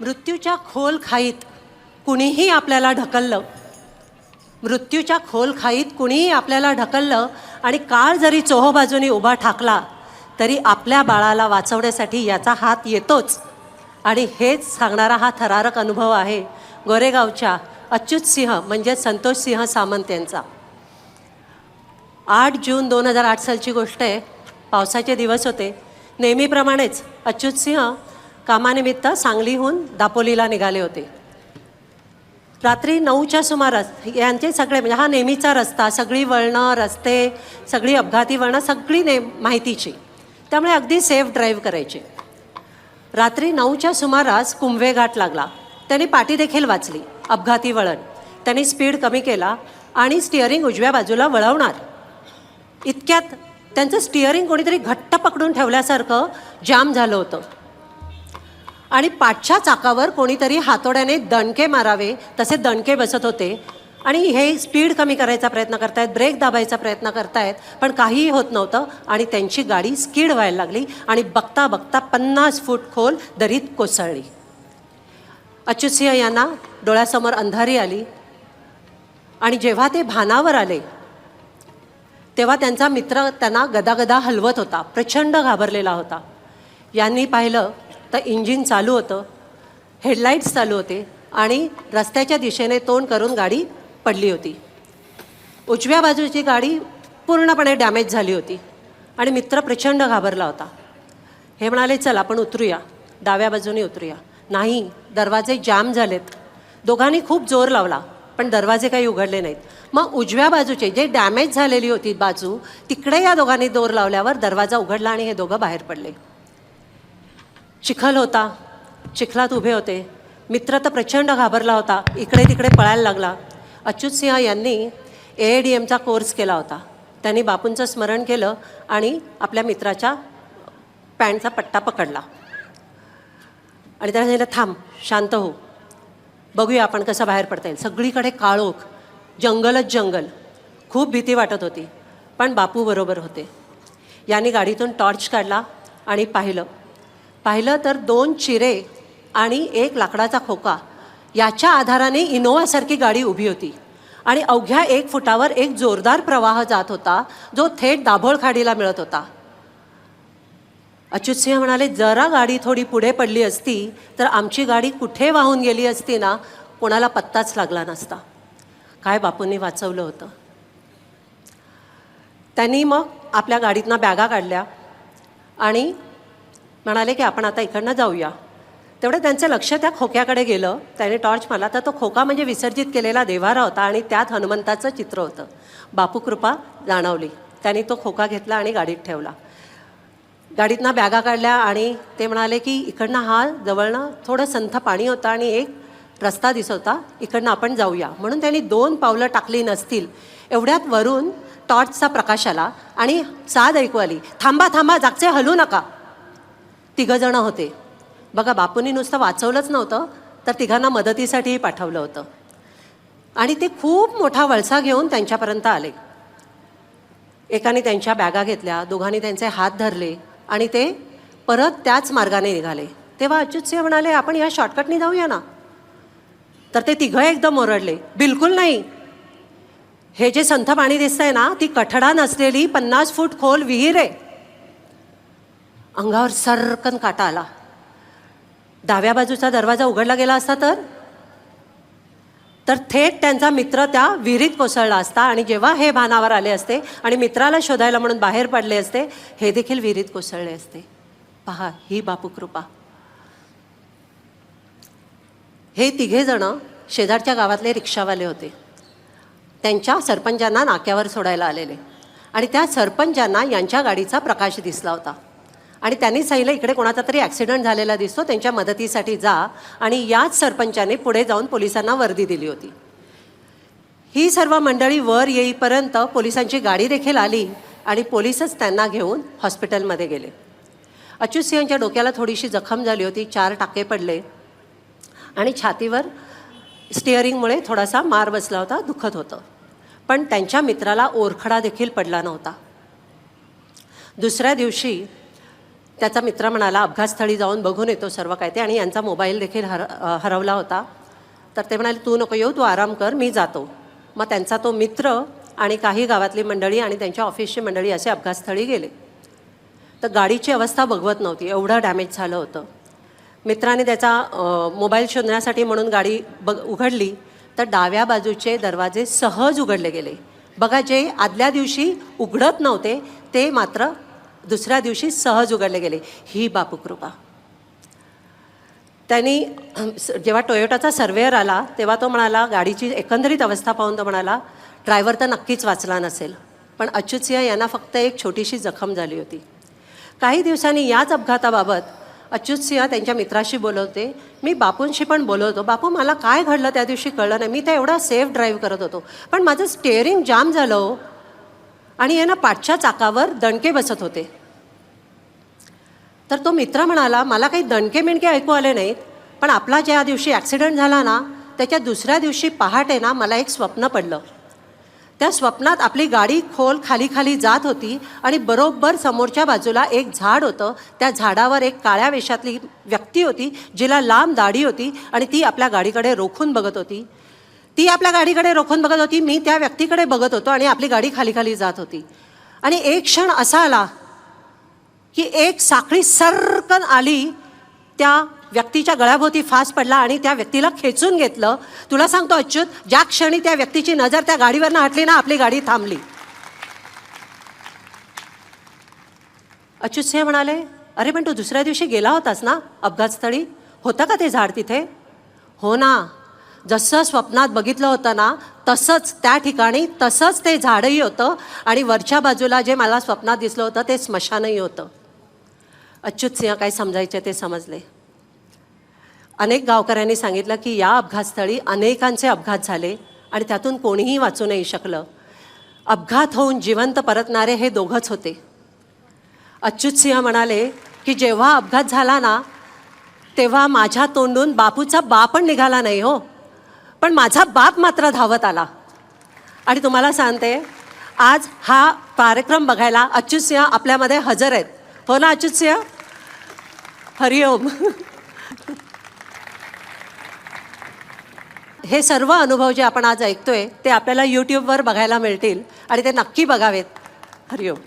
मृत्यूच्या खोल खाईत कुणीही आपल्याला ढकललं, मृत्यूच्या खोल खाईत कुणीही आपल्याला ढकललं आणि काळ जरी चोहोबाजूनी उभा ठाकला तरी आपल्या बाळाला वाचवण्यासाठी याचा हात येतोच. आणि हेच सांगणारा हा थरारक अनुभव आहे गोरेगावच्या अच्युत सिंह म्हणजे संतोष सिंह सामंत यांचा. 8 जून 2008 सालची गोष्ट आहे. पावसाचे दिवस होते. नेहमीप्रमाणेच अच्युत सिंह कामानिमित्त सांगलीहून दापोलीला निघाले होते. रात्री 9च्या सुमारास यांचे सगळे म्हणजे हा नेहमीचा रस्ता, सगळी वळणं, रस्ते, सगळी अपघाती वळणं सगळी माहितीची, त्यामुळे अगदी सेफ ड्राईव्ह करायचे. रात्री 9च्या सुमारास कुंभे घाट लागला. त्यांनी पाटी देखील वाचली, अपघाती वळण. त्यांनी स्पीड कमी केला आणि स्टिअरिंग उजव्या बाजूला वळवणार इतक्यात त्यांचं स्टिअरिंग कोणीतरी घट्ट पकडून ठेवल्यासारखं जाम झालं होतं आणि पाठच्या चाकावर कोणीतरी हातोड्याने दणके मारावे तसे दणके बसत होते. आणि हे स्पीड कमी करायचा प्रयत्न करतायत, ब्रेक दाबायचा प्रयत्न करतायत, पण काहीही होत नव्हतं आणि त्यांची गाडी स्किड व्हायला लागली आणि बघता बघता 50 फूट खोल दरीत कोसळली. अच्युत सिंह यांना डोळ्यासमोर अंधारी आली आणि जेव्हा ते भानावर आले तेव्हा त्यांचा मित्र त्यांना गदागदा हलवत होता, प्रचंड घाबरलेला होता. यांनी पाहिलं तर इंजिन चालू होतं, हेडलाईट्स चालू होते आणि रस्त्याच्या दिशेने तोंड करून गाडी पडली होती. उजव्या बाजूची गाडी पूर्णपणे डॅमेज झाली होती आणि मित्र प्रचंड घाबरला होता. हे म्हणाले चल आपण उतरूया, डाव्या बाजूने उतरूया. नाही, दरवाजे जाम झालेत. दोघांनी खूप जोर लावला पण दरवाजे काही उघडले नाहीत. मग उजव्या बाजूचे जे डॅमेज झालेली होती बाजू तिकडे या दोघांनी जोर लावल्यावर दरवाजा उघडला आणि हे दोघं बाहेर पडले. चिखल होता, चिखलात उभे होते. मित्र तर प्रचंड घाबरला होता, इकडे तिकडे पळायला लागला. अच्युत सिंह यांनी AADMचा कोर्स केला होता. त्यांनी बापूंचं स्मरण केलं आणि आपल्या मित्राच्या पॅन्टचा पट्टा पकडला आणि त्याला सांगितलं थांब, शांत हो, बघूया आपण कसं बाहेर पडता येईल. सगळीकडे काळोख, जंगलच जंगल. खूप भीती वाटत होती पण बापू बरोबर होते. यांनी गाडीतून टॉर्च काढला आणि पाहिलं तर 2 चिरे आणि 1 लाकडाचा खोका याच्या आधाराने इनोवासारखी गाडी उभी होती आणि अवघ्या 1 फुटावर एक जोरदार प्रवाह जात होता जो थेट दाभोळ खाडीला मिळत होता. अच्युत सिंह म्हणाले जरा गाडी थोडी पुढे पडली असती तर आमची गाडी कुठे वाहून गेली असती ना, कोणाला पत्ताच लागला नसता. काय बापूंनी वाचवलं होतं. त्यांनी मग आपल्या गाडीतनं बॅगा काढल्या आणि म्हणाले की आपण आता इकडनं जाऊया. तेवढं त्यांचं लक्ष त्या खोक्याकडे गेलं. त्याने टॉर्च मारला तर तो खोका म्हणजे विसर्जित केलेला देव्हारा होता आणि त्यात हनुमंताचं चित्र होतं. बापू कृपा जाणवली. त्यांनी तो खोका घेतला आणि गाडीत ठेवला. गाडीतनं बॅगा काढल्या आणि ते म्हणाले की इकडनं हा जवळनं थोडं संथ पाणी होतं आणि एक रस्ता दिसत होता, इकडनं आपण जाऊया. म्हणून त्यांनी 2 पावलं टाकली नसतील एवढ्यात वरून टॉर्चचा प्रकाश आला आणि साद ऐकू आली, थांबा थांबा, जागचे हलू नका. 3 जण होते. बघा, बापूंनी नुसतं वाचवलंच नव्हतं तर 3घांना मदतीसाठीही पाठवलं होतं आणि ते खूप मोठा वळसा घेऊन त्यांच्यापर्यंत आले. एकाने त्यांच्या बॅगा घेतल्या, दोघांनी त्यांचे हात धरले आणि ते परत त्याच मार्गाने निघाले. तेव्हा अच्युत सिंह म्हणाले आपण या शॉर्टकटने जाऊया ना. तर ते 3घं एकदम ओरडले, बिलकुल नाही, हे जे संथ पाणी दिसतंय ना ती कठडा नसलेली 50 फूट खोल विहीर आहे. अंगावर सर्रकन काटा आला. डाव्या बाजूचा दरवाजा उघडला गेला असता तर थेट त्यांचा मित्र त्या विहिरीत कोसळला असता आणि जेव्हा हे भानावर आले असते आणि मित्राला शोधायला म्हणून बाहेर पडले असते हे देखील विहिरीत कोसळले असते. पहा ही बापू कृपा. हे 3घे जण शेजारच्या गावातले रिक्षावाले होते. त्यांच्या सरपंचांना नाक्यावर सोडायला आलेले आणि त्या सरपंचांना यांच्या गाडीचा प्रकाश दिसला होता आणि त्यांनी सांगितलं इकडे कोणाचा तरी ॲक्सिडेंट झालेला दिसतो, त्यांच्या मदतीसाठी जा. आणि याच सरपंचाने पुढे जाऊन पोलिसांना वर्दी दिली होती. ही सर्व मंडळी वर येईपर्यंत पोलिसांची गाडी देखील आली आणि पोलीसच त्यांना घेऊन हॉस्पिटलमध्ये गेले. अच्युत सिंहच्या डोक्याला थोडीशी जखम झाली होती, 4 टाके पडले आणि छातीवर स्टिअरिंगमुळे थोडासा मार बसला होता, दुखत होतं. पण त्यांच्या मित्राला ओरखडा देखील पडला नव्हता. दुसऱ्या दिवशी त्याचा मित्र म्हणाला अपघातस्थळी जाऊन बघून येतो सर्व काय ते, आणि यांचा मोबाईल देखील हरवला होता. तर ते म्हणाले तू नको येऊ, तू आराम कर, मी जातो. मग त्यांचा तो मित्र आणि काही गावातली मंडळी आणि त्यांच्या ऑफिसची मंडळी असे अपघातस्थळी गेले. तर गाडीची अवस्था बघवत नव्हती, एवढं डॅमेज झालं होतं. मित्राने त्याचा मोबाईल शोधण्यासाठी म्हणून गाडी उघडली तर डाव्या बाजूचे दरवाजे सहज उघडले गेले. बघा, जे आदल्या दिवशी उघडत नव्हते ते मात्र दुसऱ्या दिवशी सहज उघडले गेले. ही बापूकृपा. त्यांनी जेव्हा टोयोटाचा सर्वेअर आला तेव्हा तो म्हणाला, गाडीची एकंदरीत अवस्था पाहून तो म्हणाला ड्रायव्हर तर नक्कीच वाचला नसेल, पण अच्युत सिंह यांना फक्त एक छोटीशी जखम झाली होती. काही दिवसांनी याच अपघाताबाबत अच्युत सिंह त्यांच्या मित्राशी बोलवते. मी बापूंशी पण बोलवतो, बापू मला काय घडलं त्या दिवशी कळलं नाही, मी तर एवढा सेफ ड्राईव्ह करत होतो, पण माझं स्टेअरिंग जाम झालं हो, आणि यांना पाठच्या चाकावर दणके बसत होते. तर तो मित्र म्हणाला मला काही दणके मिणके ऐकू आले नाहीत, पण आपला ज्या दिवशी ॲक्सिडेंट झाला ना त्याच्या दुसऱ्या दिवशी पहाटे ना मला एक स्वप्न पडलं. त्या स्वप्नात आपली गाडी खोल खाली खाली जात होती आणि बरोबर समोरच्या बाजूला एक झाड होतं. त्या झाडावर एक काळ्या वेशातली व्यक्ती होती जिला लांब दाढी होती आणि ती आपल्या गाडीकडे रोखून बघत होती. मी त्या व्यक्तीकडे बघत होतो आणि आपली गाडी खाली खाली जात होती. आणि एक क्षण असा आला की एक साखळी सर्रकन आली, त्या व्यक्तीच्या गळ्याभोवती फास पडला आणि त्या व्यक्तीला खेचून घेतलं. तुला सांगतो अच्युत, ज्या क्षणी त्या व्यक्तीची नजर त्या गाडीवरनं हटली ना आपली गाडी थांबली. अच्युत सिंह म्हणाले अरे पण तू दुसऱ्या दिवशी गेला होतास ना अपघातस्थळी, होतं का ते झाड तिथे? हो ना, जसं स्वप्नात बघितलं होतं ना तसंच त्या ठिकाणी तसंच ते झाडही होतं आणि वरच्या बाजूला जे मला स्वप्नात दिसलं होतं ते स्मशानही होतं. अच्युत सिंह काय समजायचे ते समजले. अनेक गावकऱ्यांनी सांगितलं की या अपघातस्थळी अनेकांचे अपघात झाले आणि त्यातून कोणीही वाचू नाही शकलं. अपघात होऊन जिवंत परतणारे हे दोघंच होते. अच्युत सिंह म्हणाले की जेव्हा अपघात झाला ना तेव्हा माझ्या तोंडून बापूचा बाप पण निघाला नाही हो, पण माझा बाप मात्र धावत आला. आणि तुम्हाला सांगते आज हा कार्यक्रम बघायला अच्युत सिंह आपल्यामध्ये हजर आहेत. हो ना अच्युत सिंह? हरिओम. हे सर्व अनुभव जे आपण आज ऐकतोय ते आपल्याला यूट्यूबवर बघायला मिळतील आणि ते नक्की बघावेत. हरिओम.